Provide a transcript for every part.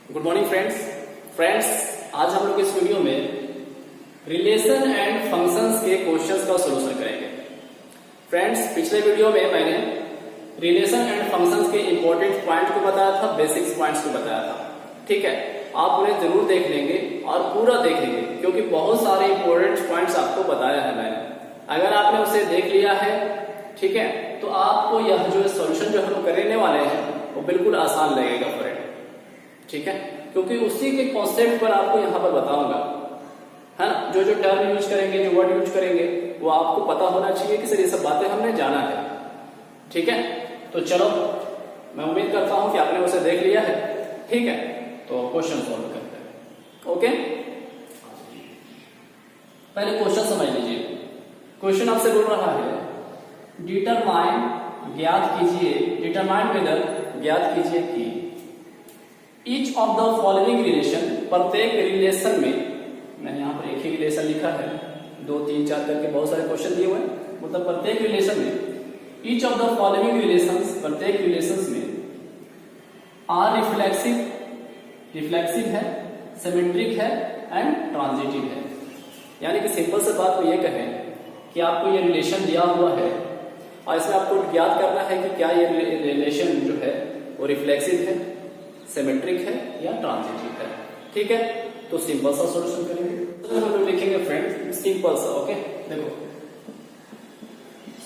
Good morning friends, आज हम लोग इस वीडियो में रिलेशन एंड फंक्शंस के क्वेश्चंस का सॉल्यूशन करेंगे। फ्रेंड्स, पिछले वीडियो में मैंने रिलेशन एंड फंक्शंस के इंपॉर्टेंट पॉइंट को बताया था, बेसिक्स पॉइंट्स को बताया था। ठीक है, आप उन्हें जरूर देख लेंगे और पूरा देख लेंगे क्योंकि बहुत सारे इंपॉर्टेंट पॉइंट्स आपको बताया है मैंने। अगर आपने उसे देख लिया है, ठीक है, तो आपको यह जो सॉल्यूशन जो हम करने वाले हैं वो बिल्कुल आसान लगेगा फ्रेंड। ठीक है, क्योंकि उसी के कॉन्सेप्ट पर आपको यहाँ पर बताऊंगा, है ना। जो जो टर्म यूज करेंगे, जो वर्ड यूज करेंगे, वो आपको पता होना चाहिए कि सर ये सब बातें हमने जाना है। ठीक है, तो चलो, मैं उम्मीद करता हूं कि आपने उसे देख लिया है। ठीक है, तो क्वेश्चन सॉल्व करते हैं। ओके, पहले क्वेश्चन समझ लीजिए। क्वेश्चन आपसे बोल रहा है डिटरमाइन, ज्ञात कीजिए, डिटरमाइन वेदर, ज्ञात कीजिए कि each of the following relation, प्रत्येक रिलेशन में, मैंने यहाँ पर एक ही रिलेशन लिखा है, 2, 3, 4 करके बहुत सारे क्वेश्चन दिए हुए हैं, मतलब प्रत्येक रिलेशन में, each of the following relations, प्रत्येक रिलेशंस में आर रिफ्लेक्सिव, रिफ्लेक्सिव है, सिमेट्रिक है एंड ट्रांजिटिव है। यानी कि सिंपल से बात को ये कहें कि आपको ये रिलेशन दिया हुआ है और इसमें आपको ज्ञात करना है कि क्या ये रिलेशन जो है वो रिफ्लेक्सिव है, सिमेट्रिक है या ट्रांजिटिव है। ठीक है, तो सिंपल सा सॉल्यूशन करेंगे। तो हम लोग लिखेंगे फ्रेंड्स सिंपल सा। ओके, देखो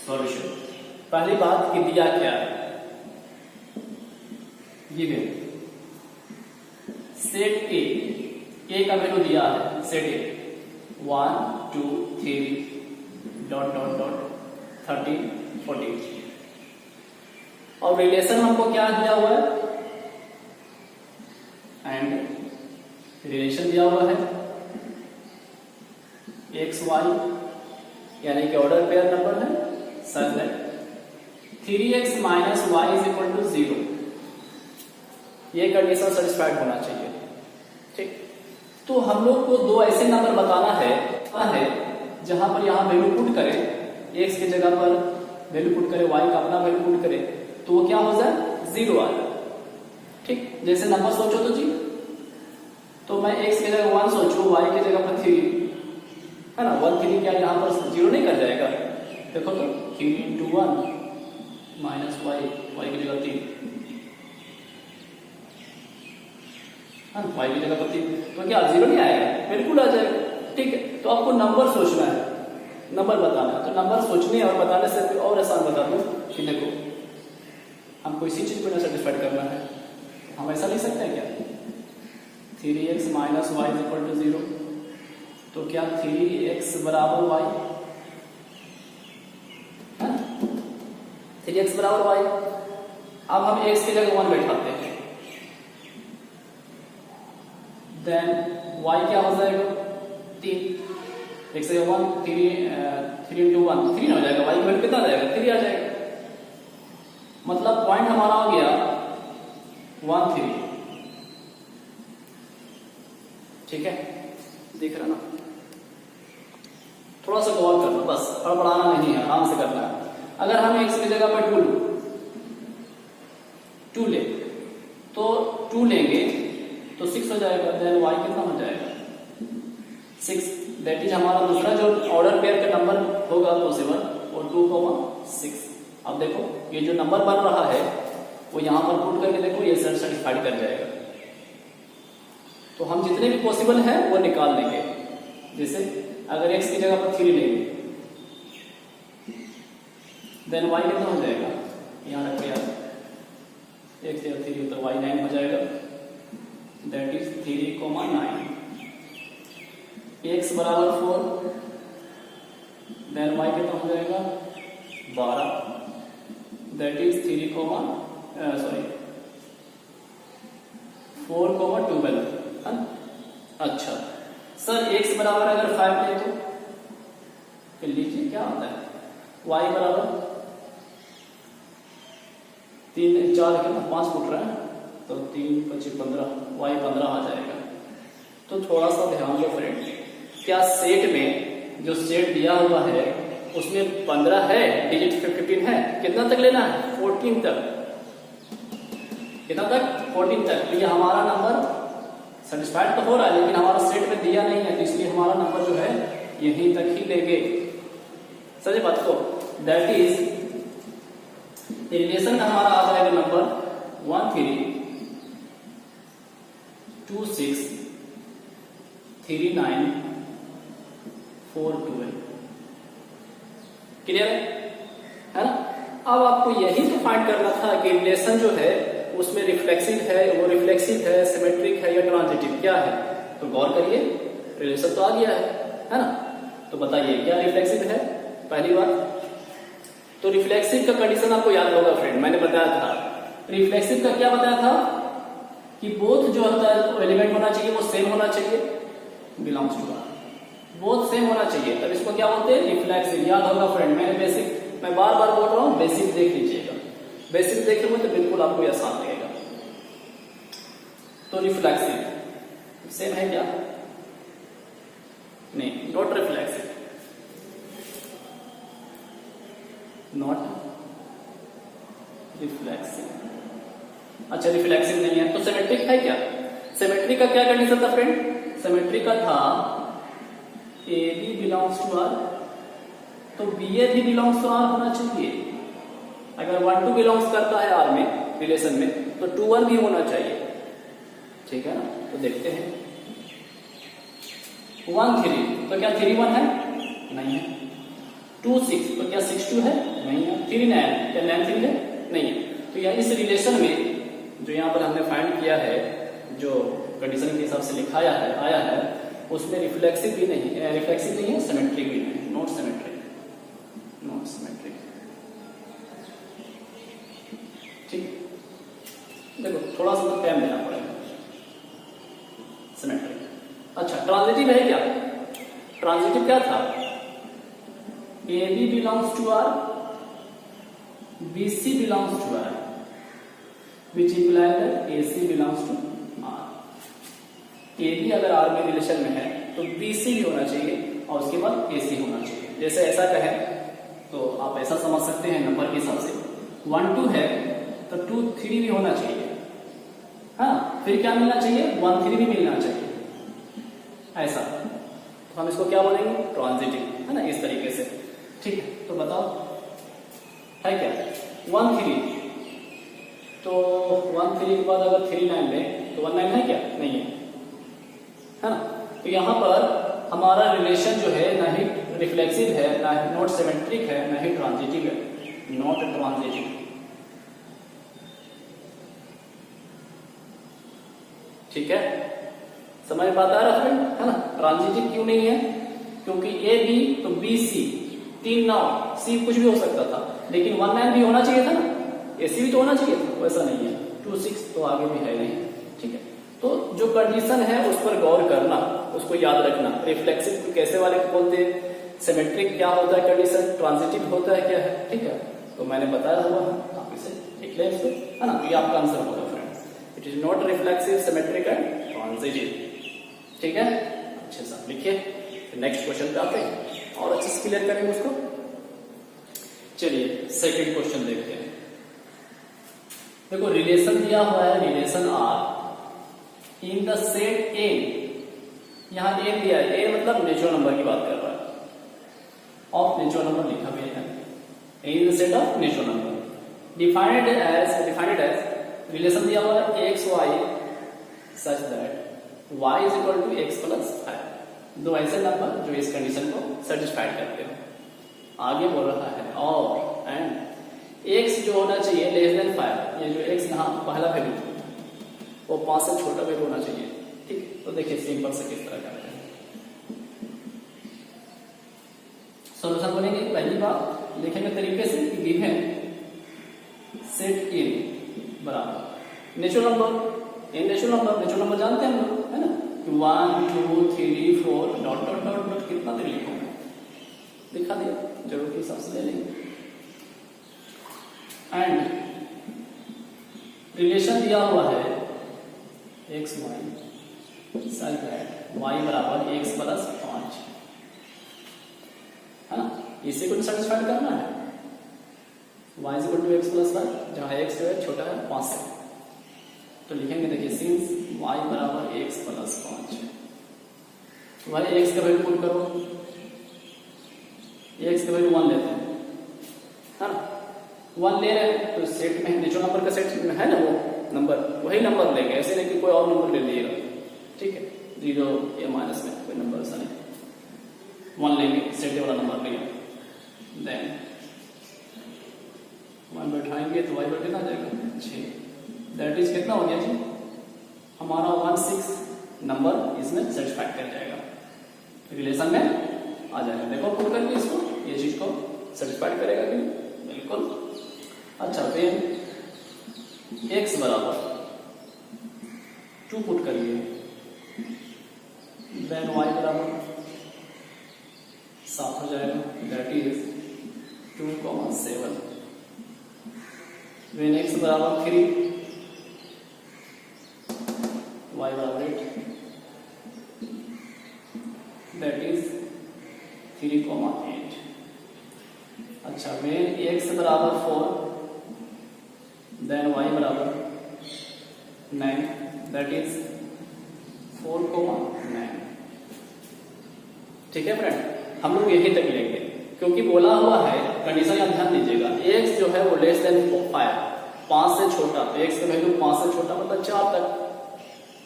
सॉल्यूशन, पहली बात कि दिया क्या है, गिवन सेट ए का वैल्यू दिया है, सेट ए 1 2 3 डॉट डॉट डॉट 13 14 और रिलेशन हमको क्या दिया हुआ है, एंड रिलेशन दिया हुआ है एक्स वाई, यानी कि ऑर्डर पेयर नंबर है, such that 3x minus y is equal to 0। ये कंडीशन सेटिस्फाइड होना चाहिए। ठीक, तो हम लोग को दो ऐसे नंबर बताना है जहां पर यहां वैल्यू पुट करें, x की जगह पर वैल्यू पुट करें, y का अपना वैल्यू पुट करें, तो वो क्या हो जाए, 0 आ जाए। ठीक, जैसे नंबर सोचो तो जी, तो मैं x की जगह 1 सोचूं, y की जगह पर 3, है ना। 1 3 क्या यहाँ पर 0 नहीं कर जाएगा, देखो तो 3 into 1 माइनस y की जगह 3, है ना, y की जगह पर 3, तो क्या 0 नहीं आएगा, बिल्कुल आ जाएगा। ठीक है, तो आपको नंबर सोचना है, नंबर बताना है, तो नंबर सोचने और बताने से और आसान बता दूं कि देखो हमको इसी चीज को ना सेटिस्फाइड करना है, हम ऐसा लिख सकते हैं क्या, 3x minus y is equal to 0, तो क्या 3x बराबर y, 3x बराबर y। अब हम x की जगह 1 बैठाते हैं, देन y क्या हो जाएगा, 3, x से 1, 3 into 1 3 हो जाएगा, y की वैल्यू कितना आ जाएगा, 3 आ जाएगा। मतलब पॉइंट हमारा हो गया 1 3। ठीक है, दिख रहा ना, थोड़ा सा गौर करना, बस हड़बड़ाना नहीं है, आराम से करना है। अगर हम x की जगह पर 2 ले, तो 2 लेंगे तो 6 हो जाएगा, देन y कितना हो जाएगा, 6, दैट इज हमारा दूसरा जो ऑर्डर पेयर का नंबर होगा पॉसिबल, वो 2,6। अब देखो ये जो नंबर बन रहा है वो यहां पर पुट करके देखो, ये सेटिस्फाइड कर जाएगा। तो हम जितने भी पॉसिबल है वो निकाल लेंगे। जैसे अगर x की जगह पर 3 लेंगे, देन y कितना हो जाएगा, यहां रखो यार, x जगह 3 तो y 9 हो जाएगा, दैट इज 3,9। x बराबर 4, देन y कितना हो जाएगा, 12, दैट इज 4,12। अच्छा सर, x बराबर अगर 5 ले तो फिर लीजिए क्या आता है, y बराबर 3 4 कितना 5 फुट रहा है, तो 3 25 15, y 15 आ जाएगा। तो थोड़ा सा ध्यान दो फ्रेंड, क्या सेट में जो सेट दिया हुआ है उसमें 15 है, डिजिट 15 है, कितना तक लेना है, 14 तक, कितना तक, 14 तक। तो ये हमारा नंबर सेटिस्फाइड तो हो रहा है लेकिन हमारा सेट में दिया नहीं है, तो इसलिए हमारा नंबर जो है यहीं तक ही लेंगे। समझे बात को? दैट इज रिलेशन हमारा आ जाएगा नंबर 1 3 2 6 3 9 4 12। क्लियर है ना? अब आपको यही तो फाइंड करना था कि रिलेशन जो है उसमें रिफ्लेक्सिव है, वो रिफ्लेक्सिव है, सिमेट्रिक है या ट्रांजिटिव, क्या है? तो गौर करिए, रिलेशन तो आ गया है ना? तो बताइए क्या रिफ्लेक्सिव है? पहली बात तो रिफ्लेक्सिव का कंडीशन आपको याद होगा फ्रेंड, मैंने बताया था रिफ्लेक्सिव का क्या बताया था कि बोथ जो होता है एलिमेंट होना चाहिए वो सेम होना चाहिए, belongs to R, both same होना चाहिए, तब इसको क्या बोलते हैं? रिफ्लेक्सिव। याद होगा फ्रेंड, मैं बार बार बोल रहा हूं, बेसिक देख लीजिएगा, बेसिक देखेंगे तो बिल्कुल आपको यह आसान लगेगा। तो रिफ्लेक्सिव सेम है क्या? नहीं, नॉट रिफ्लेक्सिव, नॉट रिफ्लेक्सिव। अच्छा, रिफ्लेक्सिव नहीं है तो सिमेट्रिक है क्या? सिमेट्रिक का क्या कंडीशन था फ्रेंड? सिमेट्रिक का था a b belongs to R, तो बी ए भी बिलोंग्स टू आर होना चाहिए। अगर 1 2 बिलोंग्स करता है आर में रिलेशन में तो 2 1 भी होना चाहिए, ठीक है ना? तो देखते हैं 1 3 तो क्या 3 1 है? नहीं है। 2 6 तो क्या 6 2 है? नहीं है। 3 9 क्या 9 3 है? नहीं है। तो यह इस रिलेशन में जो यहाँ पर हमने फाइंड किया है, जो कंडीशन के हिसाब से लिखाया है आया है, उसमें रिफ्लेक्सिव भी नहीं है, रिफ्लेक्सिव नहीं है, सिमेट्रिक भी नहीं, नॉट सिमेट्रिक, नॉट सिमेट्रिक। ठीक, देखो थोड़ा सा टाइम देना पड़ेगा। सिमेट्रिक। अच्छा, ट्रांजिटिव है क्या? ट्रांजिटिव क्या था? A b belongs to R, b c belongs to R, which imply that a c belongs to R. A b अगर आर में रिलेशन में है तो बी सी भी होना चाहिए और उसके बाद ए सी होना चाहिए। जैसे ऐसा कहें तो आप ऐसा समझ सकते हैं, नंबर के हिसाब से 1 2 है तो 2 3 भी होना चाहिए, हाँ, फिर क्या मिलना चाहिए? 1 3 भी मिलना चाहिए, ऐसा। तो हम इसको क्या बोलेंगे? ट्रांजिटिव, है ना, इस तरीके से। ठीक है, तो बताओ है क्या? 1 3 तो 1 3 के बाद अगर 3 9 में तो 1 9 है क्या? नहीं है ना? तो यहां पर हमारा रिलेशन जो है ना ही रिफ्लेक्सिव है, ना ही नॉट सिमेट्रिक है, ना ही ट्रांजिटिव है, नॉट ट्रांजिटिव। ठीक है, समझ में बात आ रहा है ना? ट्रांजिटिव क्यों नहीं है? क्योंकि ए बी तो बी सी, 3 9 सी कुछ भी हो सकता था, लेकिन 1 9 भी होना चाहिए था ना, ए सी भी तो होना चाहिए था, वैसा नहीं है। 2 6 तो आगे भी है नहीं। ठीक है, तो जो कंडीशन है उस पर गौर करना, उसको याद रखना। रिफ्लेक्सिव कैसे वाले को बोलते हैं, सिमेट्रिक क्या होता है कंडीशन, ट्रांजिटिव होता है क्या है। ठीक है, तो मैंने बताया हुआ है, आप इसे लिख लें इसको, है ना? ये आपका आंसर होगा friends, it is not reflexive, symmetric and transitive. ठीक है, अच्छे से लिखिए। नेक्स्ट क्वेश्चन पे आते हैं और अच्छे से क्लियर करेंगे उसको। चलिए सेकंड क्वेश्चन देखते हैं। देखो रिलेशन दिया हुआ है, relation R in the set A, यहां ए दिया है, ए मतलब नेचुरल नंबर की बात कर रहा है, ऑफ नेचुरल नंबर लिखा गया है, a in the set of natural number defined as relation दिया हुआ है x y such that y is equal to x plus 5, दो ऐसे नंबर जो इस कंडीशन को सेटिस्फाइड करते हो। आगे बोल रहा है और एंड एक्स जो होना चाहिए लेस देन 5, ये जो एक्स यहाँ पहला वैल्यू वो 5 से छोटा वैल्यू होना चाहिए। ठीक, तो देखिए सिंपल से किस तरह करते हैं। सॉल्यूशन बनेंगे, पहली बात लिखेंगे तरीके से कि गिवन सेट इन बराबर natural number, in natural number जानते हैं हम लोग, है ना? 1 2 3 4 डॉट डॉट डॉट डॉट कितना देर लिखोगे, दिखा दिया, जरूरत के हिसाब से ले लेंगे। एंड रिलेशन दिया हुआ है x y such that y बराबर एक्स प्लस 5, है ना? इसी को सेटिस्फाइड करना है। y is equal to x plus 5, जहां x जो है छोटा है 5 से, तो लिखेंगे देखिए सिंस y बराबर एक्स प्लस तो भाई एक्स का वैल्यू पुट करो, एक्स का वैल्यू 1 लेते हैं, है ना, 1 ले रहे हैं तो सेट में जो नंबर का सेट है ना वो नंबर वही नंबर लेंगे, ऐसे नहीं कि कोई और नंबर ले लीजिएगा, ठीक है, 0 या माइनस में कोई नंबर ऐसा नहीं, 1 लेंगे, सेट वाला नंबर लिया, देन 1 बैठाएंगे तो वाई पर कितना जाएगा 6, दैट इज कितना हो गया जी हमारा 16 नंबर इसमें सेटिस्फाइड कर जाएगा, रिलेशन में आ जाएगा। देखो पुट करके इसको ये चीज को सेटिस्फाइड करेगा कि बिल्कुल। अच्छा फिर x बराबर 2 पुट करिए, देन y बराबर 7 हो जाएगा, दैट इज 2,7, वेन x बराबर 3, y बराबर 8, दैट इज 3,8। अच्छा वेन x बराबर 4, देन y बराबर 9, दैट इज 4,9। ठीक है फ्रेंड, हम लोग यही तक लेंगे क्योंकि बोला हुआ है, कंडीशन यहाँ ध्यान दीजिएगा, x जो है वो लेस देन 5 से छोटा, तो x का वैल्यू 5 से छोटा मतलब 4 तक,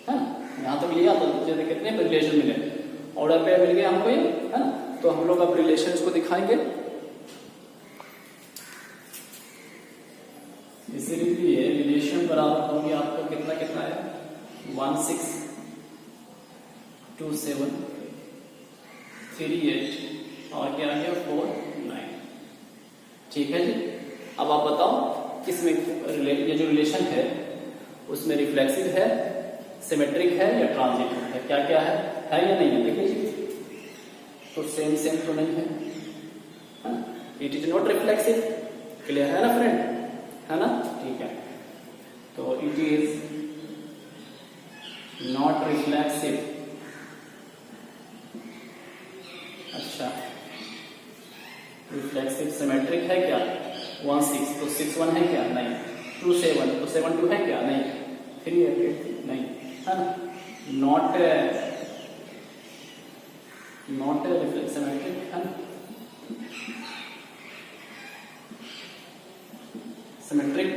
है ना, यहाँ तक लिया तो जैसे कितने रिलेशन मिले, ऑर्डर पे मिल गए हमको ये, है ना, तो हम लोग अब रिलेशन को दिखाएंगे। इसीलिए रिलेशन बराबर होगी आपको कितना कितना है 1 6 2 7 3 8 और क्या आ गया 4 9। ठीक है जी, अब आप बताओ इसमें ये जो रिलेशन है उसमें रिफ्लेक्सिव है, सिमेट्रिक है या ट्रांजिटिव है, क्या क्या है या नहीं है, देखिए जी तो सेम सेम तो नहीं है, it is not reflexive, clear है ना फ्रेंड, है ना, ठीक है, तो इट इज नॉट रिफ्लेक्सिव। अच्छा रिफ्लेक्सिव सिमेट्रिक है क्या 1 6 तो 6 1 है क्या नहीं, 2 7 तो 7 2 है क्या नहीं, 3 8 8 नहीं, है ना, नॉट रिफ्लेक्सिव सिमेट्रिक है ना, सिमेट्रिक।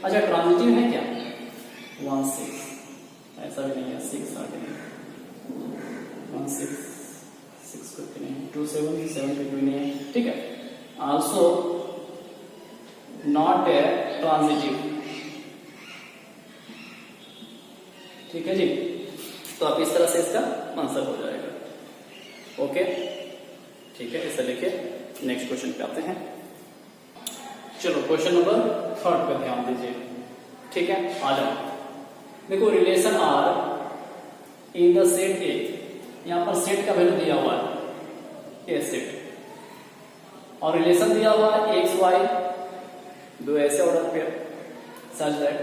अच्छा ट्रांजिटिव है क्या 1 6, ऐसा भी नहीं है, 6 8 नहीं, 1 6 6 कुछ नहीं, 2 7 7 कुछ भी नहीं है, ठीक है, आल्सो नॉट ए ट्रांजिटिव। ठीक है जी, तो आप इस तरह से इसका आंसर हो जाएगा, ओके, ठीक है, इसे लिखिए, नेक्स्ट क्वेश्चन पे आते हैं। चलो क्वेश्चन नंबर 3 पर ध्यान दीजिए, ठीक है, आ जाओ, देखो relation R in the set A, यहां पर सेट का वैल्यू दिया हुआ है ए सेट, और रिलेशन दिया हुआ है एक्स वाई, दो ऐसे order pair such that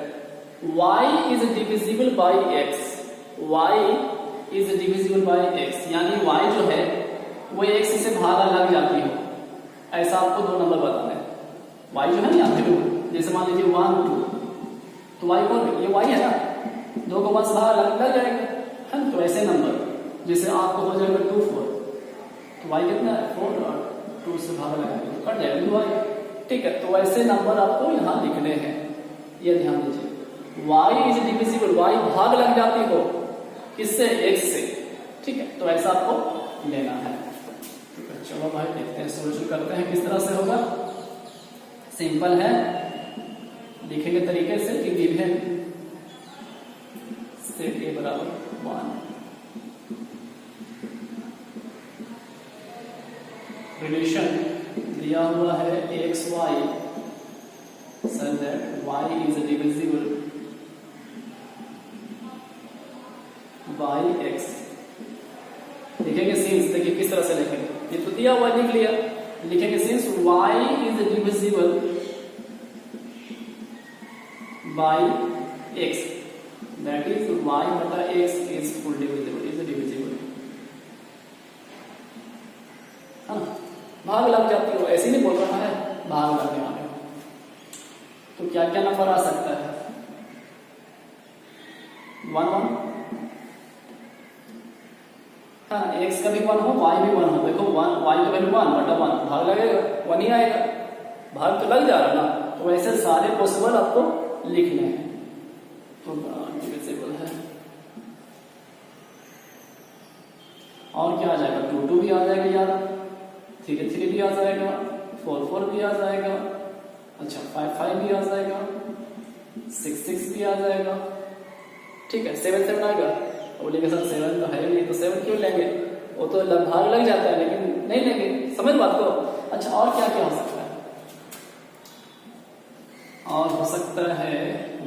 y is divisible by x, y is divisible by x, यानी y जो है वो x से भागा लग जाती हो, ऐसा आपको दो नंबर बताना है, y जो है ना यहाँ पे, जैसे मान लीजिए 1 2, तो y को ये y है ना, 2 को 1 से भागा लग जाएगा, है ना, तो ऐसे नंबर जैसे आपको हो जाएगा 2 4, तो y कितना है 4 और 2 से भागा लगाएंगे तो कट जाएगा y, ठीक है, तो वैसे नंबर आपको यहाँ लिखने हैं, ये ध्यान दीजिए, y इज डिविजिबल, y भाग लग जाती हो किससे x से, ठीक है, तो ऐसा आपको लेना है, ठीक है, चलो भाई देखते हैं, सोल्यूशन करते हैं किस तरह से होगा, सिंपल है, लिखेंगे तरीके से कि गिवन सेट ए बराबर 1, रिलेशन दिया हुआ है x y such that y is divisible by x, लिखेंगे सिंस, देखिए किस तरह से लिखेंगे, ये तो दिया हुआ लिख लिया, लिखेंगे since y is divisible by x, that is y बटा x is full divisible, is divisible, है ना, भाग लग जाती हो, ऐसे नहीं बोल रहा है, भाग लगने वाले हो, तो क्या क्या नंबर आ सकता है 1 1, हाँ, एक्स का भी 1 हो, वाई भी 1 हो। देखो 1, वाई का वैल्यू 1/1, भाग लगेगा 1 ही आएगा, भाग तो लग जा रहा ना। तो वैसे सारे पॉसिबल आपको लिखने हैं। तो डिविजिबल है। और क्या आ जाएगा, 2 2 भी आ जाएगा यार, 3 3 भी आ जाएगा, 4 4 भी आ जाएगा, अच्छा 5 5 भी आ जाएगा, 6 6 भी आ जाएगा। ठीक है, 7 7 आएगा। बोले के साथ 7 तो है ही नहीं, तो 7 क्यों लेंगे, वो तो भाग लग जाता है, लेकिन नहीं लेंगे, समझ बात को। अच्छा, और क्या क्या हो सकता है, और हो सकता है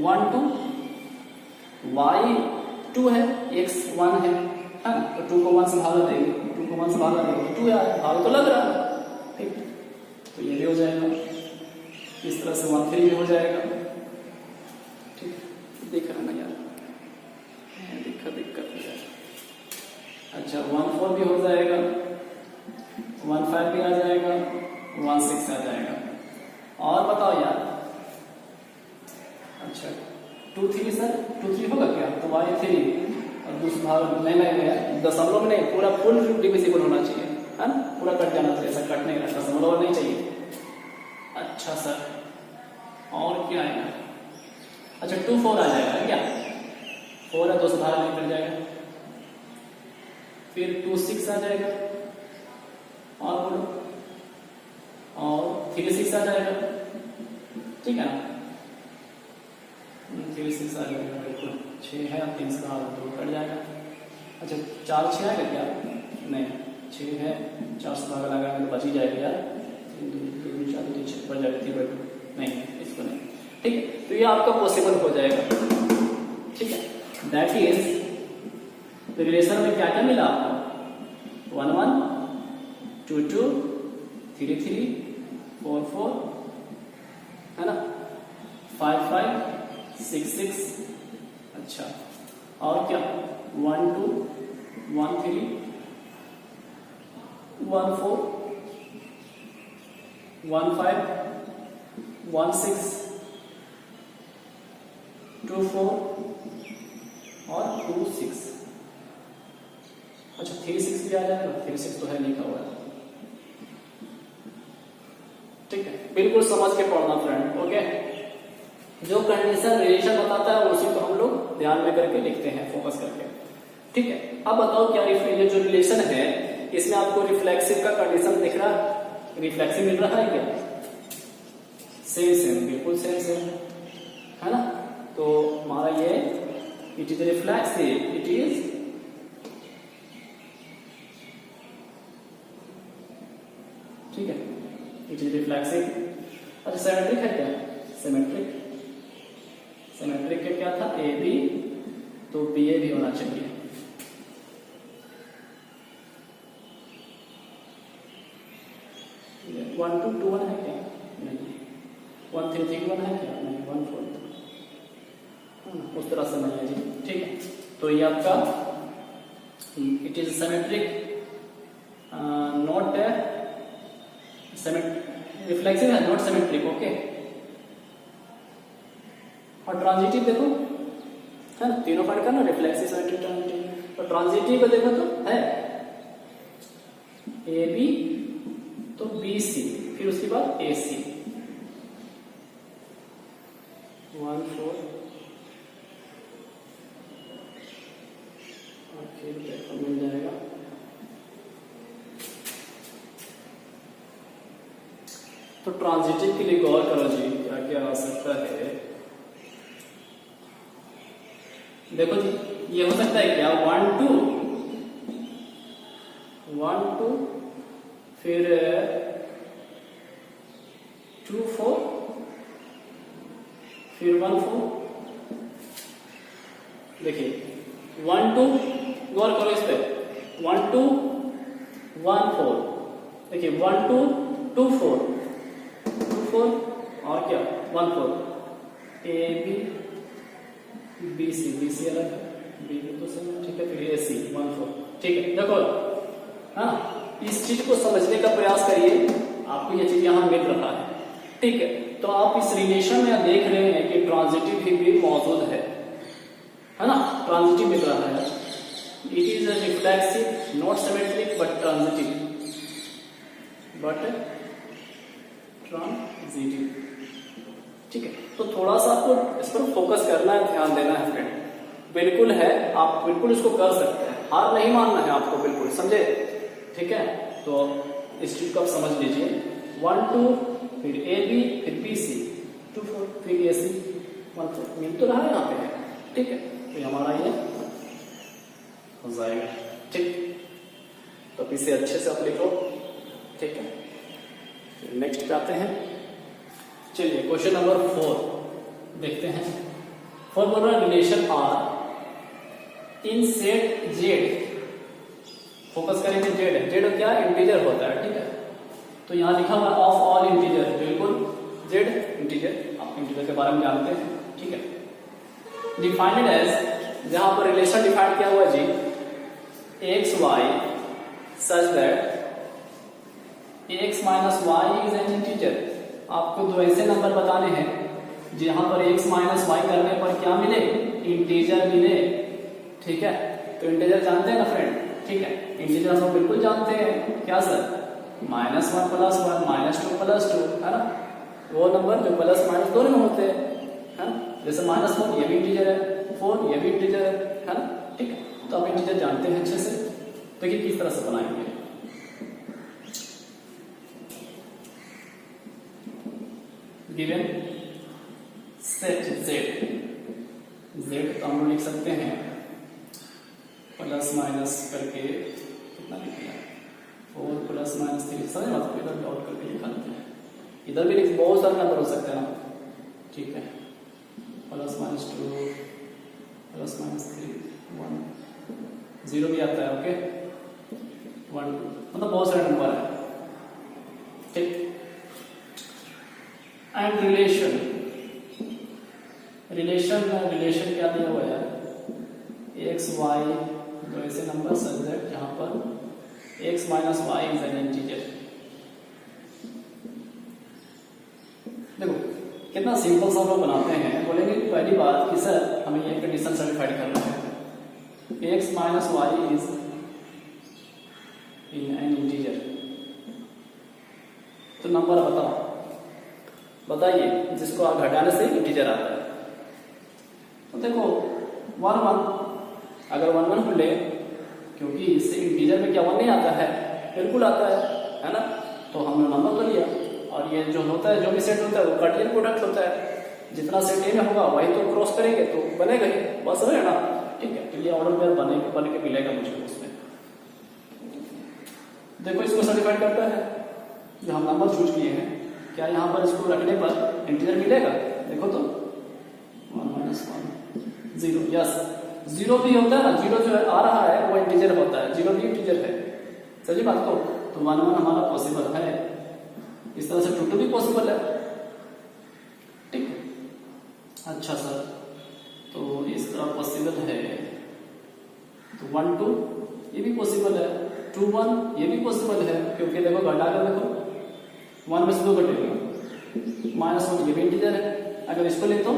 1 2, y 2 है, x 1 है, तो 2 को 1 से भागा देंगे, 2 को 1 से भागा देंगे, 2 यार भाग तो लग रहा है। ठीक, तो ये भी हो जाएगा, इस तरह से 1 3 भी हो जाएगा। ठीक, देख रहा ना यार, दिक्कत हो जाएगा। अच्छा 1 4 भी हो जाएगा, 1 5 भी आ जाएगा, 1 6 आ जाएगा। और बताओ यार, अच्छा 2 3 सर, 2 3 होगा क्या, तो y 3 और दूसरा भाग नहीं लगेगा, दशमलव में नहीं, पूरा फुल डिविजिबल होना चाहिए, है ना, पूरा कट जाना चाहिए, ऐसा कट नहीं रहता, दशमलव नहीं चाहिए। अच्छा सर, और क्या आएगा, अच्छा 2 4 आ जाएगा क्या, 4 है, 2 से भाग नहीं कर जाएगा, फिर 2 6 आ जाएगा, और बोलो, और 3 6 आ जाएगा। ठीक है ना, 3 6 आ जाएगा, बिल्कुल 6 है, 3 से भाग 2 कट जाएगा। अच्छा 4 6 आएगा क्या, नहीं 6 है, 4 से भाग लगाएंगे तो बच ही जाएगा यार, 3 2 4 2 6 बच जाएगा, 3 नहीं है, इसको नहीं। ठीक है, तो ये आपका पॉसिबल हो जाएगा। ठीक है, दैट इज रिलेशन में क्या क्या मिला आपको, 1 1 2 2 3 3 4 4, है ना, 5 5 6 6। अच्छा, और क्या, 1 2 1 3 1 4 1 5 1 6 2 4 और 2 6। अच्छा 3 6 भी आ जाएगा, 3 6 तो है लिखा हुआ है। ठीक है, बिल्कुल समझ के पढ़ना फ्रेंड। ओके, जो कंडीशन रिलेशन बताता है उसी को हम लोग ध्यान में करके लिखते हैं, फोकस करके। ठीक है, अब बताओ क्या ये जो रिलेशन है इसमें आपको रिफ्लेक्सिव का कंडीशन दिख रहा है, रिफ्लेक्सिव मिल रहा है क्या, सेम सेम, बिल्कुल सेम सेम, है ना। तो हमारा ये it is reflexive, it is ठीक है, इट इज रिफ्लेक्सिव। अच्छा सिमेट्रिक है क्या, सिमेट्रिक, सिमेट्रिक का क्या था, ए बी, तो बी ए भी होना चाहिए। 1 2 2 1 है क्या, नहीं। 1 3 3 1 है क्या, नहीं। 1 4 उस तरह से नहीं है जी। ठीक है, तो ये आपका it is symmetric, not reflexive है, नॉट सिमेट्रिक। ओके, और ट्रांजिटिव देखो है ना, तीनों पॉइंट का ना, रिफ्लेक्सिव सिमेट्रिक ट्रांजिटिव। और ट्रांजिटिव को देखो तो है ए बी तो बी सी, फिर उसके बाद ए सी। 1 4 और फिर देखो मिल जाएगा। तो ट्रांजिटिव के लिए गौर करो जी, क्या क्या आ सकता है। देखो जी, ये हो सकता है क्या, 1 2 1 2 फिर 2 4 फिर 1 4। देखिए 1 2, गौर करो इस पे, 1 2 1 4, देखिए 1 2 2 4 2 4 और क्या 1 4, ए बी बी सी अलग है, बी तो सही है। ठीक है, फिर ए सी 1 4। ठीक है, देखो हाँ, इस चीज को समझने का प्रयास करिए, आपको ये चीज यहां मिल रहा है। ठीक है, तो आप इस रिलेशन में देख रहे हैं कि ट्रांजिटिव भी मौजूद है ना, ट्रांजिटिव मिल रहा है। It is reflexive, not symmetric but transitive, ठीक है। तो थोड़ा सा आपको इस पर फोकस करना है, ध्यान देना है फ्रेंड। बिल्कुल है, आप बिल्कुल इसको कर सकते हैं, हार नहीं मानना है आपको, बिल्कुल समझे, ठीक है। तो इस चीज को आप समझ लीजिए। 1 2 फिर ए बी फिर बी सी 2 4 फिर ए सी 1 4 मिल तो रहा है यहाँ पे, ठीक है। तो हमारा ये हो जाएगा, ठीक। तो इसे अच्छे से आप लिखो, ठीक है। फिर नेक्स्ट पे आते हैं। चलिए क्वेश्चन नंबर 4 देखते हैं। 4 बोल रहा है relation R in set Z, focus करेंगे जेड है, जेड क्या इंटीजर होता है, ठीक है। तो यहां लिखा हुआ ऑफ ऑल इंटीजर, बिल्कुल जेड इंटीजर, आप इंटीजर के बारे में जानते हैं, ठीक है। डिफाइंड एज, जहां पर रिलेशन डिफाइन किया हुआ जी, x y such that x minus y is an integer. आपको दो ऐसे नंबर बताने हैं जहां पर एक्स माइनस वाई करने पर क्या मिले, इंटीजर मिले, ठीक है। तो इंटीजर जानते हैं ना फ्रेंड, ठीक है। इंटीजर हम लोग बिल्कुल जानते हैं, क्या सर, -1 + 1 -2 + 2, है ना। वो नंबर जो प्लस माइनस दोनों में होते हैं, है ना। जैसे -4 ये भी इंटीजर है, 4 ये भी इंटीजर है ना, ठीक है। तो आप इंटीजर जानते हैं अच्छे से। देखिए किस तरह से बनाएंगे। गिवन सेट जेड, जेड तो हम लोग लिख सकते हैं प्लस माइनस करके, कितना लिख दिया 4 + -3, समझ बात को, इधर डॉट करके लिखा देते हैं। इधर भी लिख, बहुत सारे नंबर हो सकते हैं ना, ठीक है। +-2 +-3 1 0 भी आता है, ओके 1 2, मतलब बहुत सारे नंबर है, ठीक। एंड रिलेशन, रिलेशन क्या दिया हुआ है, एक्स वाई, तो ऐसे नंबर सब्जेक्ट जहां पर x minus y is an integer. देखो कितना सिंपल सा लोग बनाते हैं। बोलेंगे पहली बात कि सर हमें ये कंडीशन सर्टिफाइड करना है, x minus y is in an integer. तो नंबर बताओ, बताइए जिसको आप घटाने से इंटीजर आता है। तो देखो 1 1, अगर 1 1 ले, क्योंकि इससे इंटीजर में क्या 1 नहीं आता है, बिल्कुल आता है ना। तो हमने नंबर तो लिया, और ये जो होता है, जो भी सेट होता है वो कार्टेशियन प्रोडक्ट होता है। जितना सेट ए में होगा वही तो क्रॉस करेंगे तो बनेगा ही, बस है ना, ठीक है। तो ये ऑर्डर पेयर बन के मिलेगा मुझे उसमें। देखो इसको सर्टिफाइड करता है, जो हम नंबर चूज किए हैं, क्या यहाँ पर इसको रखने पर इंटीजर मिलेगा, देखो तो 1 - 1 0, यस 0 भी होता है ना, 0 जो है आ रहा है वो इंटीजर होता है, 0 भी इंटीजर है, सही बात को। तो 1 1 हमारा पॉसिबल है, इस तरह से 2 2 भी पॉसिबल है, ठीक है। अच्छा सर, तो इस तरह पॉसिबल है, तो 1 2 ये भी पॉसिबल है, 2 1 ये भी पॉसिबल है, क्योंकि देखो घटा कर देखो 1 में से 2 घटेगा, -1 ये भी इंटीजर है। अगर इसको ले तो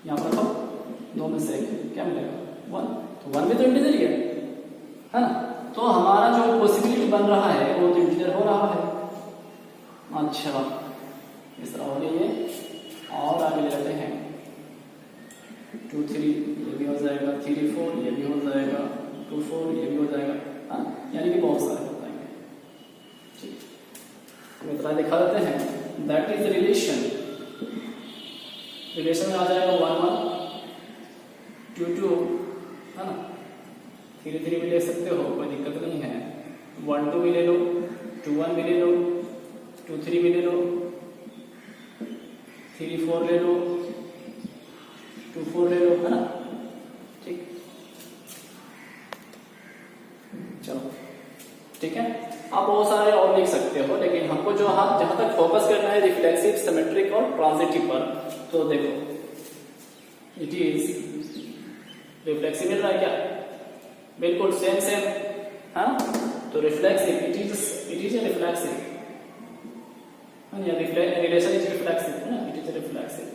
यहां पर रखो, 2 में से 1 क्या मिलेगा 1, तो 1 भी तो इंटीजर ही है ना। तो हमारा जो पॉसिबिलिटी बन रहा है वो तो इंटीजर हो रहा है। अच्छा इस तरह हो रही है, और आगे ले लेते हैं 2 3 ये भी हो जाएगा, 3 4 ये भी हो जाएगा, 2 4 ये भी हो जाएगा, यानी कि बहुत सारे हो जाएंगे, ठीक। तो दिखा देते हैं, दैट इज रिलेशन, रिलेशन में आ जाएगा 1 1 2 2, है ना। 3 3 भी ले सकते हो, कोई दिक्कत नहीं है। 1 2 भी ले लो, 2 1 भी ले लो, 2 3 भी ले लो, 3 4 ले लो, 2 4 ले लो, है ना, ठीक। चलो ठीक है, आप बहुत सारे और लिख सकते हो, लेकिन हमको जो जहां तक फोकस करना है रिफ्लेक्सिव, सिमेट्रिक और ट्रांजिटिव पर। तो देखो इट इज रिफ्लेक्सिव मिल रहा है क्या, बिल्कुल सेम सेम, हाँ। तो reflexive it is a reflexive, relation is reflexive, है ना, इट इज रिफ्लेक्सिव।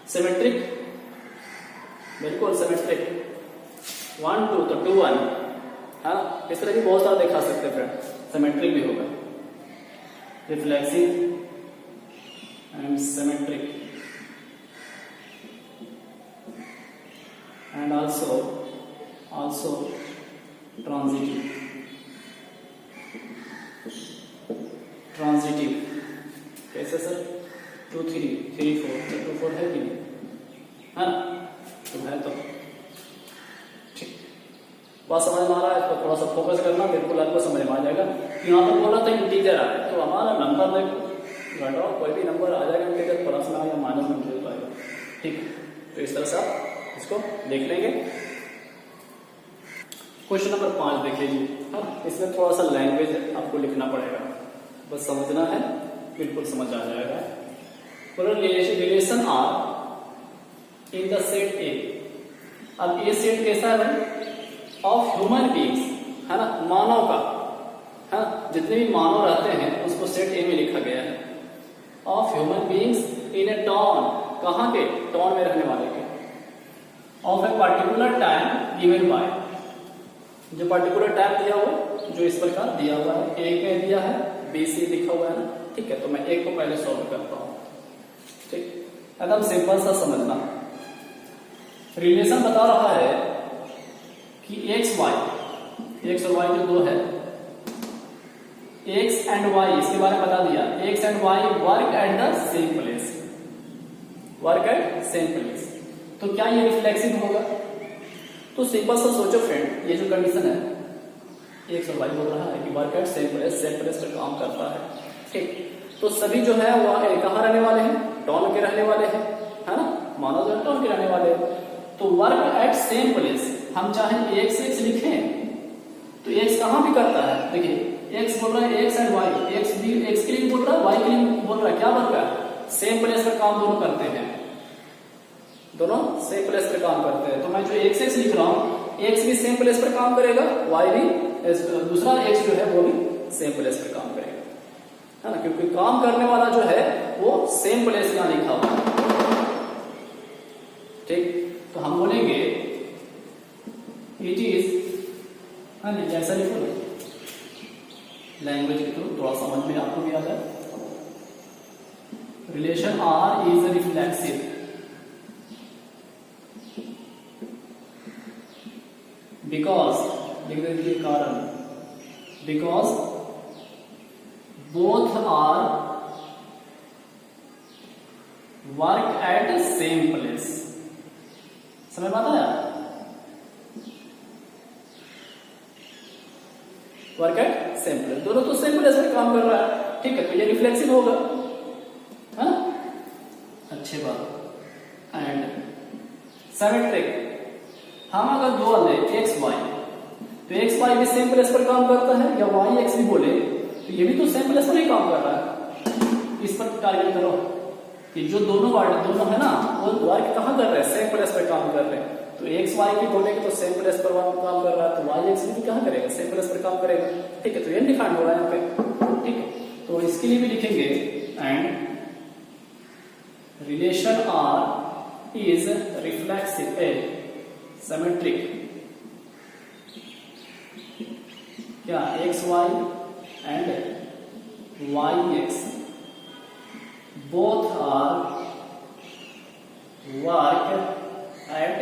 सिमेट्रिक, बिल्कुल सिमेट्रिक, 1 2 तो 2 1, हाँ इस तरह की बहुत सारा दिखा सकते हैं फ्रेंड, सिमेट्रिक भी होगा, reflexive and symmetric and also transitive कैसे सर, 2 3 3 4, 2 4 है कि नहीं, है ना, तो है तो ठीक, बात समझ में आ रहा है, तो थोड़ा सा फोकस करना, बिल्कुल आपको समझ में आ जाएगा। यहाँ पर बोला था इंटीजर आ है, तो हमारा नंबर देखो घटाओ, कोई भी नंबर आ जाएगा इंटीजर, प्लस में या माइनस में मिल पाएगा, ठीक है, तो इस तरह से आप इसको देख लेंगे। क्वेश्चन नंबर 5 देखिए जी, हाँ इसमें थोड़ा सा लैंग्वेज आपको लिखना पड़ेगा, बस समझना है, बिल्कुल समझ आ जाएगा। Relation R in the set A, अब ये सेट कैसा है भाई, ऑफ ह्यूमन बींग्स, है ना, मानव का, हाँ जितने भी मानव रहते हैं उसको सेट ए में लिखा गया है, of human beings in A town, कहाँ के, टाउन में रहने वाले के, of a particular time given by, जो पर्टिकुलर टाइम दिया हुआ है, जो इस प्रकार दिया हुआ है, एक में दिया है, बी सी लिखा हुआ है ना, ठीक है, तो मैं एक को पहले सॉल्व करता हूं, ठीक, एकदम सिंपल सा समझना। रिलेशन बता रहा है कि एक्स और वाई जो दो है, एक्स एंड वाई, इसके बारे में बता दिया, x and y work at the same place, work at same place, तो क्या ये रिफ्लेक्सिव होगा, तो सिंपल सा सोचो फ्रेंड, ये जो कंडीशन है, एक्स और वाई बोल रहा है कि वर्क एट सेम प्लेस पर काम करता है, ठीक, तो सभी जो है वो कहाँ रहने वाले हैं, टाउन के रहने वाले हैं, है ना, मानो जो टाउन के रहने वाले हैं, तो वर्क एट सेम प्लेस, हम चाहे एक्स एक्स लिखें तो एक्स कहाँ भी करता है, देखिए एक्स बोल रहा है एक्स एंड वाई, एक्स के लिए बोल रहा है, वाई के लिए बोल रहा है, क्या बोल रहा है, सेम प्लेस पर काम दोनों करते हैं, दोनों सेम प्लेस पर काम करते हैं, तो मैं जो एक्स एक्स लिख रहा हूं, एक्स भी सेम प्लेस पर काम करेगा, वाई भी, दूसरा एक्स जो है वो भी सेम प्लेस पर काम करेगा, है ना, क्योंकि काम करने वाला जो है वो सेम प्लेस यहां लिखा हुआ है, ठीक, तो हम बोलेंगे इट इज, है ना, जैसा लिखो लैंग्वेज के थ्रू थोड़ा समझ में आपको भी आता है, relation R is reflexive because, लिख दीजिए कारण, because both are work at same place, समझ में आता है, वर्क एट सेम प्लेस, दोनों तो सेम प्लेस में काम कर रहा है, ठीक है, तो ये रिफ्लेक्सिव होगा, है ना, अच्छी बात। एंड सिमेट्रिक, हम अगर दो ले एक्स वाई, तो एक्स वाई भी सेम प्लेस पर काम करता है, या वाई एक्स भी बोले तो ये भी तो सेम प्लेस पर ही काम कर रहा है, इस पर टारगेट करो कि जो दोनों है ना, वो वर्क कहाँ कर रहे हैं, सेम प्लेस पर काम कर रहे हैं, तो एक्स वाई की बोलेंगे तो सेम प्लेस पर काम कर रहा है, तो वाई एक्स भी कहाँ करेगा, सेम प्लेस पर काम करेगा, ठीक है, तो ये डिफाइन हो रहा है यहाँ पे, ठीक है, तो इसके लिए भी लिखेंगे and relation R is reflexive a symmetric, क्या x y and y x both are work at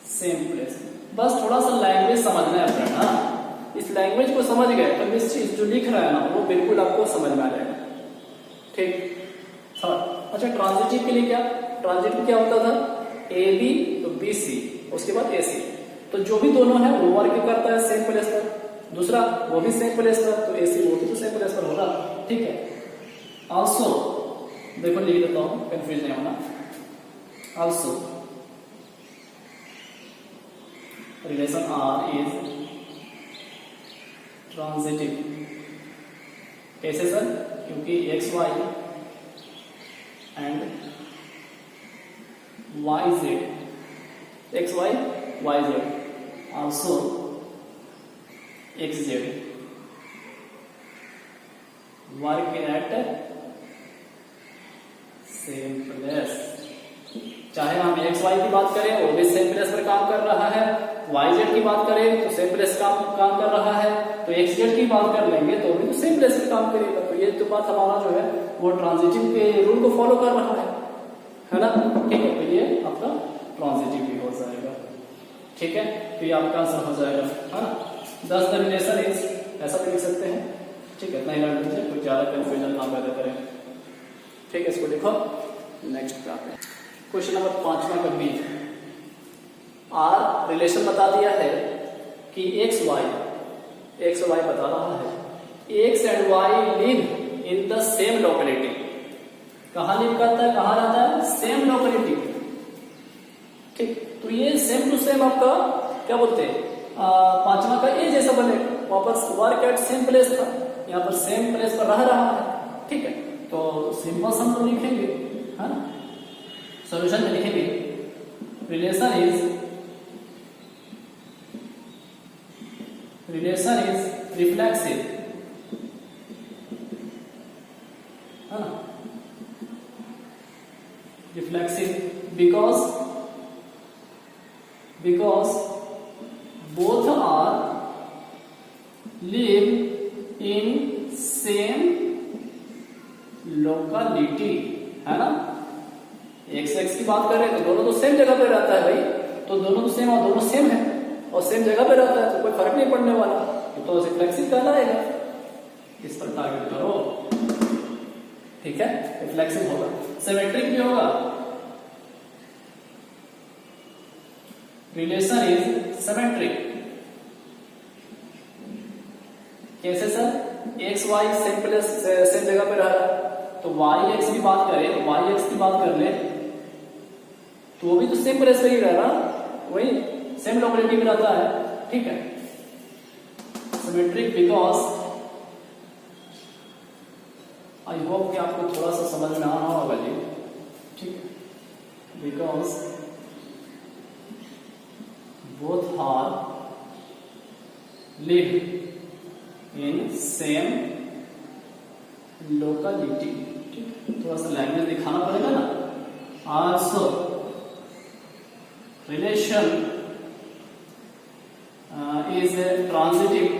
same place, बस थोड़ा सा लैंग्वेज समझना है फ्रेंड, हाँ इस लैंग्वेज को समझ गए तो इस चीज जो लिख रहा है ना वो बिल्कुल आपको समझ में आ जाएगा, ठीक, अच्छा ट्रांजिटिव के लिए क्या, ट्रांजिटिव क्या होता था, ए बी तो बी सी, उसके बाद ए सी, तो जो भी दोनों है वो वर्क करता है सेम प्लेस पर, दूसरा वो भी सेम प्लेस पर, तो ए सी वो भी तो सेम प्लेस पर होगा, ठीक है। ऑल्सो देखो लिख देता हूं, कंफ्यूज नहीं होना, also relation R is transitive, कैसे सर, क्योंकि x y and y z, x y y z also x z work at same place. चाहे हम एक्स वाई की बात करें वो भी सेम प्लेस पर काम कर रहा है, वाई जेड की बात करें तो सेम प्लेस काम कर रहा है, तो एक्स जेड की बात कर लेंगे तो भी तो सेम प्लेस पर काम करेगा। तो ये तो बात हमारा जो है वो ट्रांजिटिव के रूल को फॉलो कर रहा है ना। ठीक है, तो ये आपका ट्रांजिटिव भी हो जाएगा। ठीक है, तो ये आपका आंसर हो जाएगा है ना। दस द रिलेशन इज, ऐसा भी लिख सकते हैं। ठीक है, इतना ही लर्न कीजिए, कुछ ज्यादा कंफ्यूजन ना पैदा करें। ठीक है, इसको देखो नेक्स्ट पे आते हैं। क्वेश्चन नंबर 5वां का बी, आर रिलेशन बता दिया है कि एक्स वाई बता रहा है x and y live in the same locality. कहाँ लिव करता है, कहाँ रहता है, सेम लोकेलिटी। ठीक, तो ये सेम टू सेम आपका क्या बोलते हैं, 5वां का ए जैसा बने, वहां पर वर्क एट सेम प्लेस था, यहाँ पर सेम प्लेस पर रह रहा है। ठीक है, तो सिंपल सम तो लिखेंगे है ना, सॉल्यूशन में लिखेंगे रिलेशन इज रिफ्लेक्सिव है ना, reflexive because both are live in same locality है ना। एक्स की बात कर रहे हैं तो दोनों तो सेम जगह पे रहता है भाई, तो दोनों तो सेम और दोनों सेम है और सेम जगह पे रहता है तो कोई फर्क नहीं पड़ने वाला, तो रिफ्लेक्सिव कहलाएगा। इस पर टारगेट करो। ठीक है, रिफ्लेक्सिव होगा, सिमेट्रिक भी होगा। Relation is symmetric. कैसे sir, x y same place same जगह पे रह रहा है, तो वाई एक्स की बात करें, वाई एक्स की बात कर ले तो वो भी तो सेम प्लेस पे ही रह रहा, वही सेम लोकेलिटी में रहता है। ठीक है, सिमेट्रिक बिकॉज, आई होप कि आपको थोड़ा सा समझ में आ रहा होगा जी। ठीक है, because both are live in same locality। ठीक, थोड़ा सा लैंग्वेज दिखाना पड़ेगा ना। also relation is transitive,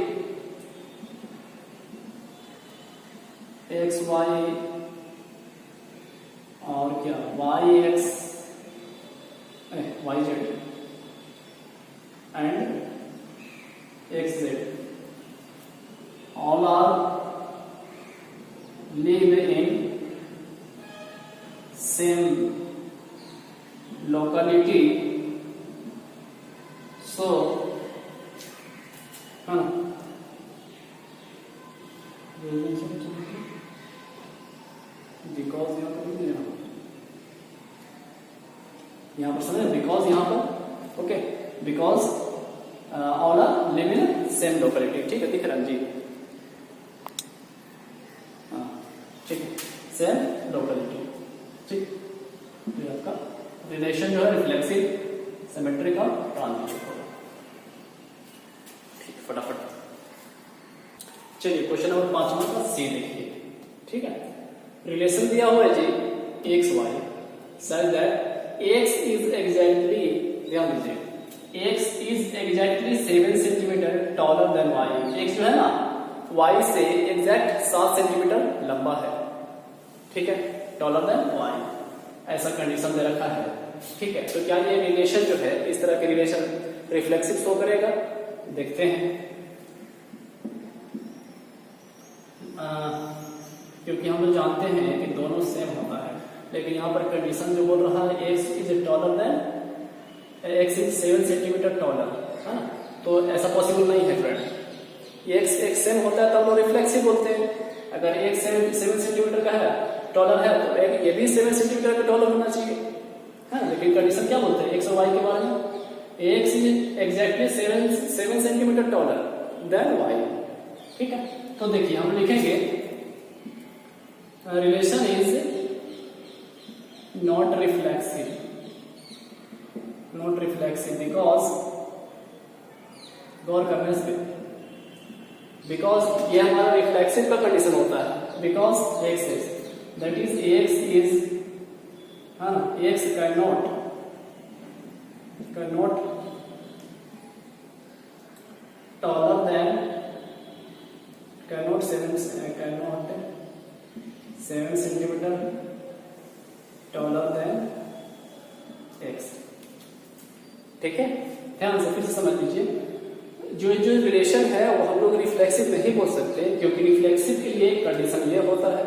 x y और क्या y x y z and xz all are live in same locality, so because यहाँ पर समझे, बिकॉज यहाँ पर okay, because all R live in same locality. ठीक है, दिख रहा है जी, हाँ ठीक है, सेम लोकेलिटी। ठीक, तो आपका रिलेशन जो है रिफ्लेक्सिव, सिमेट्रिक और ट्रांजिटिव होगा। ठीक, फटाफट चलिए क्वेश्चन नंबर 5 का सी देखिए। ठीक है, रिलेशन दिया हुआ है G x y, such that x is exactly, ध्यान दीजिए, x is exactly 7 centimetre taller than y। x जो है ना y से एग्जैक्ट 7 सेंटीमीटर लंबा है। ठीक है, टॉलर देन y, ऐसा कंडीशन दे रखा है। ठीक है, तो क्या ये रिलेशन जो है, इस तरह के रिलेशन रिफ्लेक्सिव शो करेगा, देखते हैं। क्योंकि हम लोग जानते हैं कि दोनों सेम होता है, लेकिन यहाँ पर कंडीशन जो बोल रहा है x is taller than, x is 7 centimetre taller है ना, तो ऐसा पॉसिबल नहीं है फ्रेंड। ये x सेम होता है तब लोग रिफ्लेक्सिव बोलते हैं। अगर x 7 सेंटीमीटर का है, टॉलर है, तो ये भी 7 सेंटीमीटर का टॉलर होना चाहिए है। लेकिन कंडीशन क्या बोलते हैं x और y के बारे में, x is exactly 7 centimetre taller than y। ठीक है, तो देखिए हम लिखेंगे relation is not reflexive, not reflexive because, गौर करने से, बिकॉज ये हमारा रिफ्लेक्सिव का कंडीशन होता है, because x is, that is x is है ना, x can not taller than cannot 7 centimeter taller than x। ठीक है, ध्यान से फिर से समझ लीजिए। जो रिलेशन है वो हम लोग रिफ्लेक्सिव नहीं बोल सकते, क्योंकि रिफ्लेक्सिव के लिए कंडीशन ये होता है,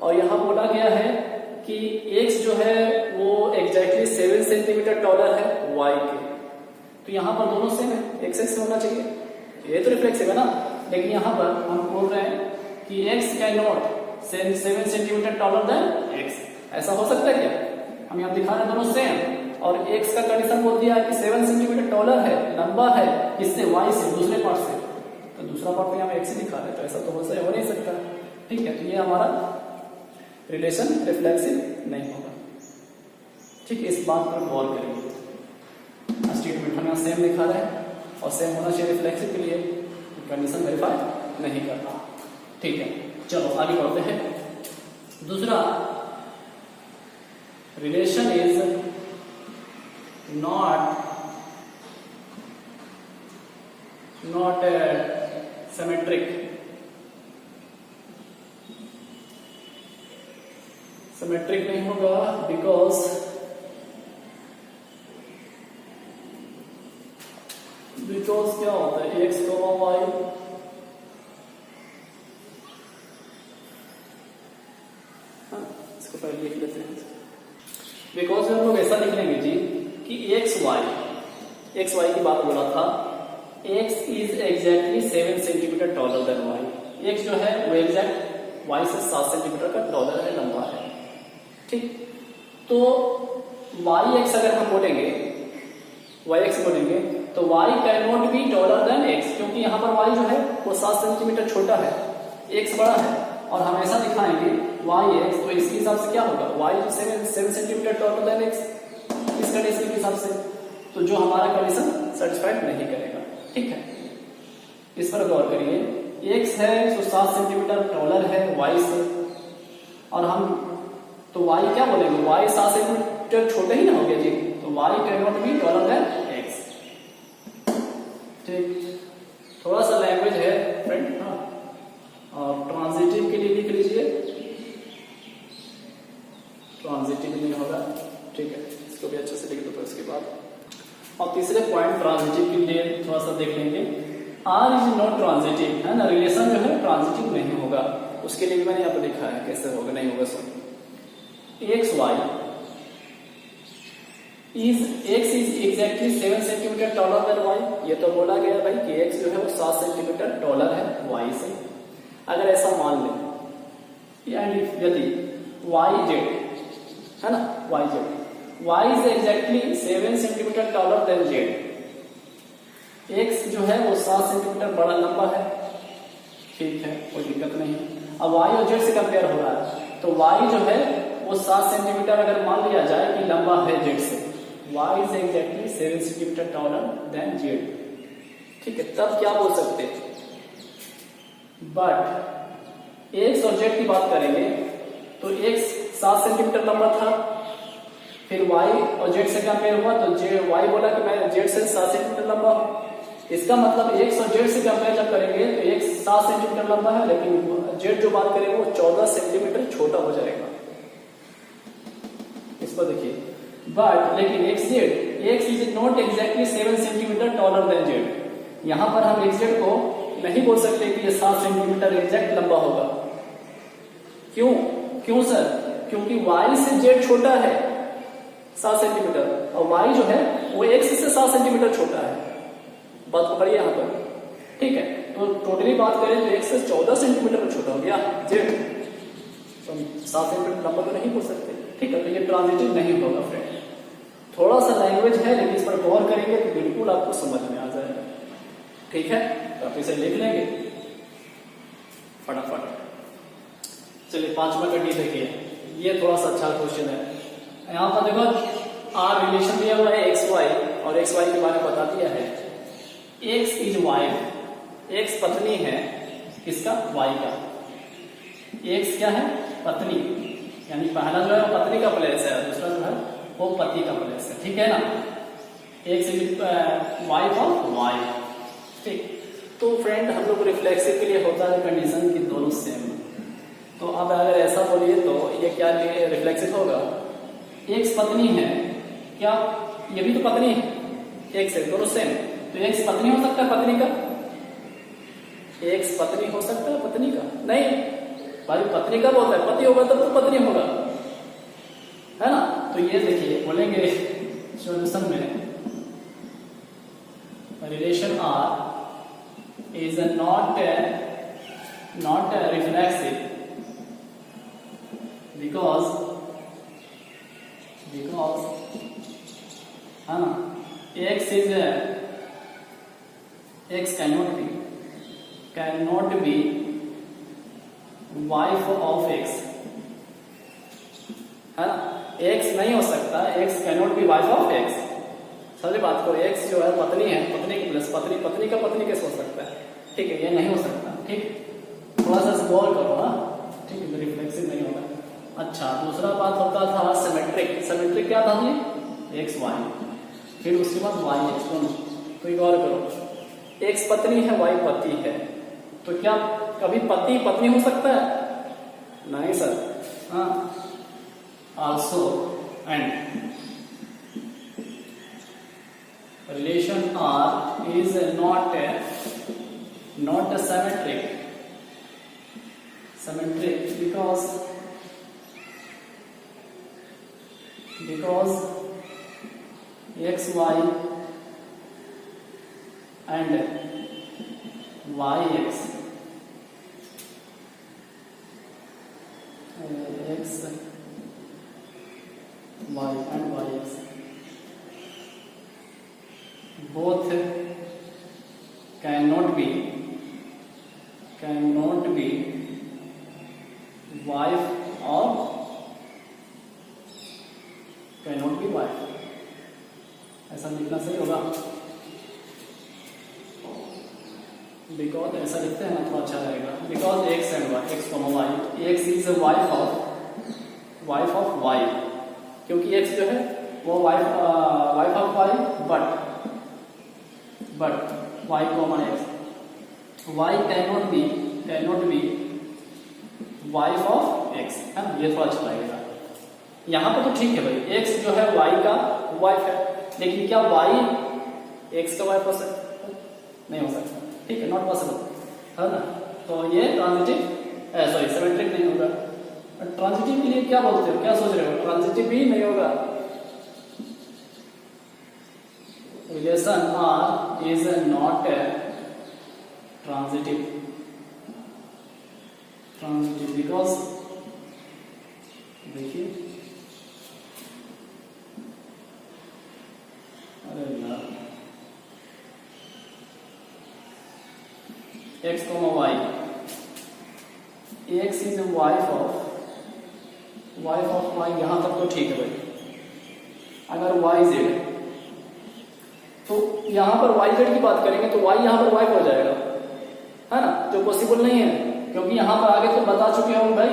और यहाँ बोला गया है कि x जो है वो एग्जैक्टली 7 सेंटीमीटर टॉलर है y के, तो यहाँ पर दोनों सेम है, x x होना चाहिए, ये तो रिफ्लेक्सिव है ना। लेकिन यहाँ पर हम बोल रहे हैं कि x can not 7 centimetre taller then x, ऐसा हो सकता है क्या? हम यहाँ दिखा रहे हैं दोनों सेम, और x का कंडीशन बोल दिया है कि 7 सेंटीमीटर टॉलर है, लंबा है, किससे? y से, दूसरे पार्ट से, तो दूसरा पार्ट में हम x ही दिखा रहे हैं, तो ऐसा तो हो नहीं सकता। ठीक है, तो ये हमारा रिलेशन रिफ्लेक्सिव नहीं होगा। ठीक है, इस बात पर गौर करेंगे। स्टेटमेंट हम यहाँ सेम दिखा रहे हैं, और सेम होना चाहिए रिफ्लेक्सिव के लिए, कंडीशन वेरीफाई नहीं करना। ठीक है, चलो आगे बढ़ते हैं। दूसरा, relation is not symmetric। Symmetric नहीं होगा बिकॉज क्या होता है, x, y, इसको पहले लिख लेते हैं। बिकॉज हम लोग ऐसा लिख लेंगे जी कि एक्स वाई की बात बोला था, x is exactly 7 centimetre taller than y। x जो है वो एग्जैक्ट y से 7 सेंटीमीटर का टॉलर है, लंबा है। ठीक, तो yx अगर हम बोलेंगे, yx बोलेंगे तो y can not B taller than x, क्योंकि यहाँ पर y जो है वो 7 सेंटीमीटर छोटा है, x बड़ा है, और हम ऐसा दिखाएंगे yx, तो इसके हिसाब से क्या होगा, y जो 7 सेंटीमीटर टॉलर देन x, इस कंडीशन के हिसाब से, तो जो हमारा कंडीशन सेटिस्फाइड नहीं करेगा। ठीक है, इस पर गौर करिए। x है तो 7 सेंटीमीटर टॉलर है y से, और हम तो y क्या बोलेंगे, y 7 सेंटीमीटर छोटे ही ना हो गया जी, तो y can not B taller than x। ठीक, थोड़ा सा लैंग्वेज है फ्रेंड, हाँ, और ट्रांजिटिव के लिए लिख लीजिए, ट्रांजिटिव नहीं होगा। ठीक है, इसको भी अच्छे से लिख दो। इसके बाद और तीसरे पॉइंट ट्रांजिटिव के लिए थोड़ा सा देख लेंगे। आर इज नॉट ट्रांजिटिव, है ना, रिलेशन जो है ट्रांजिटिव नहीं होगा, उसके लिए भी मैंने यहाँ पर लिखा है कैसे होगा, नहीं होगा। सुन, x is exactly 7 centimetre taller than y. ये तो बोला गया भाई कि एक्स जो है वो 7 सेंटीमीटर टॉलर है वाई से। अगर ऐसा मान लें, यदि वाई जेड है ना, y z, y is exactly 7 centimetre taller than z, x जो है वो 7 सेंटीमीटर बड़ा लंबा है। ठीक है, कोई दिक्कत नहीं। अब y और z से कंपेयर हो रहा है, तो y जो है वो 7 सेंटीमीटर अगर मान लिया जाए कि लंबा है z से, y is exactly 7 centimetre taller than z। ठीक है, तब क्या बोल सकते हैं, बट x और z की बात करेंगे तो x 7 सेंटीमीटर लंबा था, फिर y और z से कंपेयर हुआ तो y बोला कि मैं z से 7 सेंटीमीटर लंबा हूं। इसका मतलब x और z से कंपेयर जब करेंगे तो x 7 सेंटीमीटर लंबा है, लेकिन z जो बात करेंगे वो 14 सेंटीमीटर छोटा हो जाएगा। इस पर देखिए, बट लेकिन x is not exactly 7 centimetre taller than z। यहां पर हम xz को नहीं बोल सकते कि ये 7 सेंटीमीटर एग्जैक्ट लंबा होगा। क्यों सर? क्योंकि y से z छोटा है 7 सेंटीमीटर, और y जो है वो x से 7 सेंटीमीटर छोटा है। बात पकड़िए यहाँ पर। ठीक है, तो टोटली बात करें तो x से 14 सेंटीमीटर छोटा हो गया z, तो 7 सेंटीमीटर लंबा तो नहीं बोल सकते। ठीक है, तो ये ट्रांजिटिव नहीं होगा फ्रेंड। थोड़ा सा लैंग्वेज है, लेकिन इस पर गौर करेंगे तो बिल्कुल आपको समझ में आ जाएगा। ठीक है, तो आप इसे लिख लेंगे फटाफट। चलिए 5वां का डी देखिए, ये थोड़ा सा अच्छा क्वेश्चन है। यहाँ पर देखो आर रिलेशन दिया हुआ है एक्स वाई, और एक्स वाई के बारे में बता दिया है। एक्स इज वाई, एक्स पत्नी है किसका, वाई का। एक्स क्या है, पत्नी, यानी पहला जो है वो पत्नी का प्लेस है, दूसरा जो है वो पति का प्लेस है, ठीक है ना। X is wife of y, ठीक। तो फ्रेंड हम लोग रिफ्लेक्सिव के लिए होता है कंडीशन कि दोनों सेम। तो अब अगर ऐसा बोलिए तो ये क्या रिफ्लेक्सिव होगा, एक्स पत्नी है, क्या ये भी तो पत्नी है, एक्स है, दोनों सेम। तो एक्स पत्नी हो सकता है पत्नी का, एक्स पत्नी हो सकता है पत्नी का, नहीं भाई पत्नी कब होता है, पति होगा तब तो पत्नी होगा, है ना। तो ये देखिए बोलेंगे सॉल्यूशन में relation R is not reflexive because है ना, x is x cannot be wife of x, है ना। x नहीं हो सकता, x cannot be wife of x। समझे बात को, x जो है पत्नी है, पत्नी की प्लस पत्नी, पत्नी का पत्नी कैसे हो सकता है, ठीक है, ये नहीं हो सकता, ठीक। थोड़ा सा गौर करो ना, ठीक है, रिफ्लेक्सिव नहीं होगा। अच्छा दूसरा बात होता था सिमेट्रिक। सिमेट्रिक क्या था जी, एक्स वाई, फिर उसके बाद वाई एक्स दोनों। तो गौर करो, एक्स पत्नी है, वाई पति है, तो क्या कभी पति पत्नी हो सकता है, नहीं सर। हाँ, also and relation R is not symmetric because x y and y x y and y x both cannot be wife or cannot be wife, ऐसा लिखना सही होगा, बिकॉज ऐसा लिखते हैं ना तो अच्छा रहेगा। Because x and y, x comma y, x is wife of y, क्योंकि एक्स जो है वो wife of y, but y common x, y cannot be wife of x, है ना। ये थोड़ा अच्छा लगेगा। यहां पर तो ठीक है भाई, एक्स जो है वाई का वाइफ है, लेकिन क्या वाई एक्स का वाइफ हो सकता है, नहीं हो सकता, ठीक है, नॉट पॉसिबल, है ना। तो ये ट्रांजिटिव सॉरी सिमेट्रिक नहीं होगा। ट्रांजिटिव के लिए क्या बोलते हो, क्या सोच रहे हो, ट्रांजिटिव भी नहीं होगा। Relation R is not transitive because देखिए, x comma y, x is wife of y, यहां तक तो ठीक है भाई। अगर वाई जेड, तो यहां पर वाई जेड की बात करेंगे तो वाई यहां पर वाइफ हो जाएगा, है ना, जो पॉसिबल नहीं है, क्योंकि यहां पर आगे तो बता चुके हम भाई,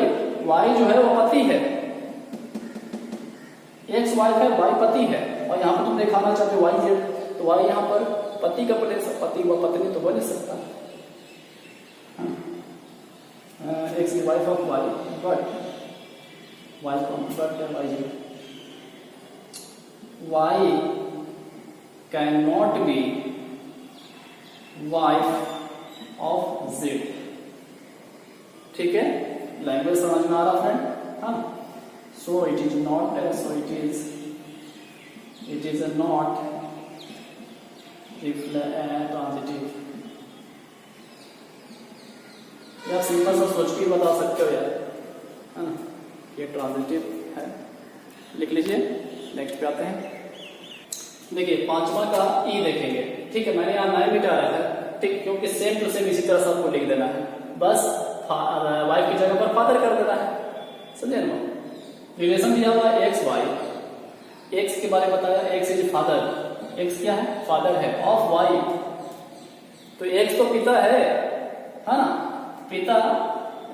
वाई जो है वो पति है, एक्स वाइफ है, वाई पति है, और यहां पर तुम दिखाना चाहते हो वाई जेड, तो वाई यहां पर पति का प्लेस, पति व पत्नी तो हो नहीं सकता। X is wife of y, but y z, y can not be wife of z, ठीक है, लैंग्वेज समझ में आ रहा फ्रेंड, हाँ। So it is not, it is not transitive. यार सिंपल सा सोच के बता सकते हो यार, है ना, ये ट्रांजिटिव है, लिख लीजिए। नेक्स्ट पे आते हैं, देखिए पांचवा का ई देखेंगे, ठीक है, मैंने यहाँ नाम मिटा रहा था, ठीक, क्योंकि सेम टू सेम इसी तरह सबको लिख देना है, बस वाइफ की जगह पर फादर कर देना है, समझे ना। रिलेशन दिया हुआ है एक्स वाई, एक्स के बारे में बताया, एक्स इज फादर, एक्स क्या है, फादर है, ऑफ वाई, तो एक्स तो पिता है ना, पिता,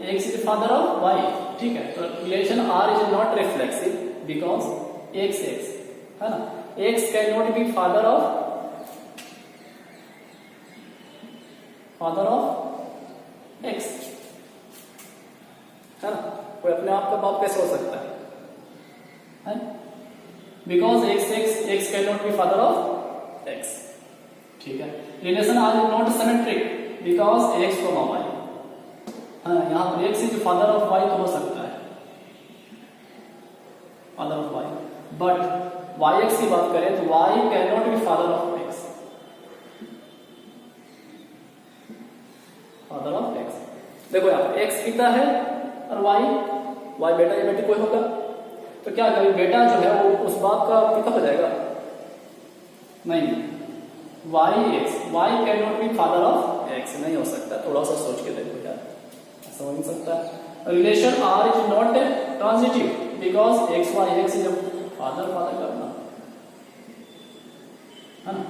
x is father of y, ठीक है। तो relation R is not reflexive because x है ना, x can not be father of x, है ना, कोई अपने आप का बाप कैसे हो सकता है? Because x can not be father of x. ठीक है, relation R not symmetric because x from y, यहां पर x is father of y तो हो सकता है, father of y, but y x की बात करें तो y can not be father of x, father of x. देखो यहाँ एक्स पिता है और वाई बेटा या बेटी कोई होगा, तो क्या कभी बेटा जो है वो उस बाप का पिता हो जाएगा? नहीं, y can not be father of x, नहीं हो सकता। थोड़ा सा सोच के देखो यार, ऐसा हो नहीं सकता। Relation R is not transitive because x y x is father करना, है ना।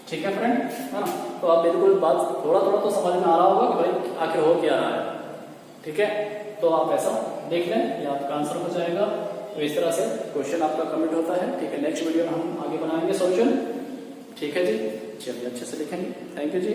ठीक है फ्रेंड, है ना, तो आप बिल्कुल बात थोड़ा तो समझ में आ रहा होगा कि भाई आखिर हो क्या रहा है। ठीक है, तो आप ऐसा देख लें, ये आपका आंसर हो जाएगा। तो इस तरह से क्वेश्चन आपका कमेंट होता है। ठीक है, नेक्स्ट वीडियो में हम आगे बनाएंगे सॉल्यूशन। ठीक है जी, चलिए अच्छे से लिखेंगे। Thank you ji.